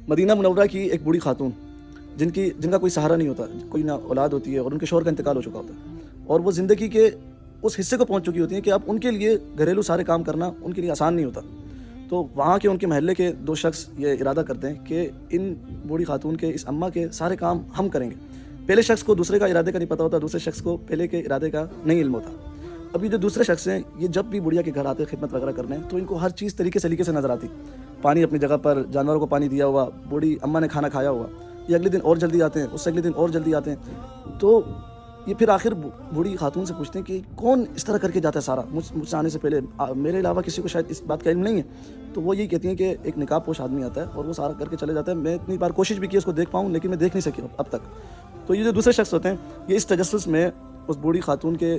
مدینہ منورہ کی ایک بوڑھی خاتون جن کا کوئی سہارا نہیں ہوتا، کوئی نہ اولاد ہوتی ہے اور ان کے شوہر کا انتقال ہو چکا ہوتا ہے، اور وہ زندگی کے اس حصے کو پہنچ چکی ہوتی ہیں کہ اب ان کے لیے گھریلو سارے کام کرنا ان کے لیے آسان نہیں ہوتا. تو وہاں کے ان کے محلے کے دو شخص یہ ارادہ کرتے ہیں کہ ان بوڑھی خاتون کے، اس اماں کے سارے کام ہم کریں گے. پہلے شخص کو دوسرے کا ارادے کا نہیں پتہ ہوتا، دوسرے شخص کو پہلے کے ارادے کا نہیں علم ہوتا. اب یہ جو دوسرے شخص ہیں، یہ جب بھی بڑھیا کے گھر آتے خدمت وغیرہ کرنے، تو ان کو ہر چیز طریقے سلیقے سے نظر آتی. پانی اپنی جگہ پر، جانوروں کو پانی دیا ہوا، بوڑھی اماں نے کھانا کھایا ہوا. یہ اگلے دن اور جلدی آتے ہیں، اس سے اگلے دن اور جلدی آتے ہیں. تو یہ پھر آخر بوڑھی خاتون سے پوچھتے ہیں کہ کون اس طرح کر کے جاتا ہے سارا، مجھ سے آنے سے پہلے میرے علاوہ کسی کو شاید اس بات کا علم نہیں ہے. تو وہ یہی کہتی ہیں کہ ایک نقاب پوش آدمی آتا ہے اور وہ سارا کر کے چلے جاتا ہے. میں اتنی بار کوشش بھی کی اس کو دیکھ پاؤں، لیکن میں دیکھ نہیں سکی اب تک. تو یہ جو دوسرے شخص ہوتے ہیں، یہ اس تجسس میں اس بوڑھی خاتون کے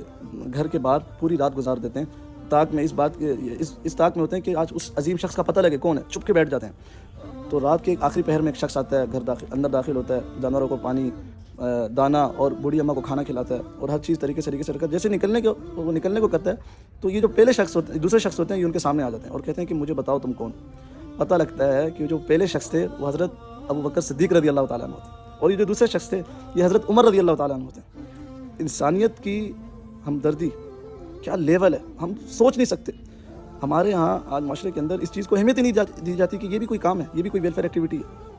گھر کے باہر پوری رات گزار دیتے ہیں. تاک میں اس تاک میں ہوتے ہیں کہ آج اس عظیم شخص کا پتہ لگے کون ہے، چھپ کے بیٹھ جاتے ہیں. تو رات کے آخری پہر میں ایک شخص آتا ہے، اندر داخل ہوتا ہے، جانوروں کو پانی، دانہ اور بوڑھی اماں کو کھانا کھلاتا ہے، اور ہر چیز طریقے سے رکھتا ہے. جیسے نکلنے کو کرتا ہے، تو یہ جو پہلے شخص ہوتے ہیں، دوسرے شخص ہوتے ہیں، یہ ان کے سامنے آ جاتے ہیں اور کہتے ہیں کہ مجھے بتاؤ تم کون. پتہ لگتا ہے کہ جو پہلے شخص تھے وہ حضرت ابوبکر صدیق رضی اللہ تعالیٰ عنہ ہوتے ہیں، اور یہ جو دوسرے شخص تھے یہ حضرت عمر رضی اللہ تعالیٰ عنہ ہوتے ہیں. انسانیت کی ہمدردی کیا لیول ہے، ہم سوچ نہیں سکتے. ہمارے ہاں آج معاشرے کے اندر اس چیز کو اہمیت ہی نہیں دی جاتی کہ یہ بھی کوئی کام ہے، یہ بھی کوئی ویلفیئر ایکٹیویٹی ہے.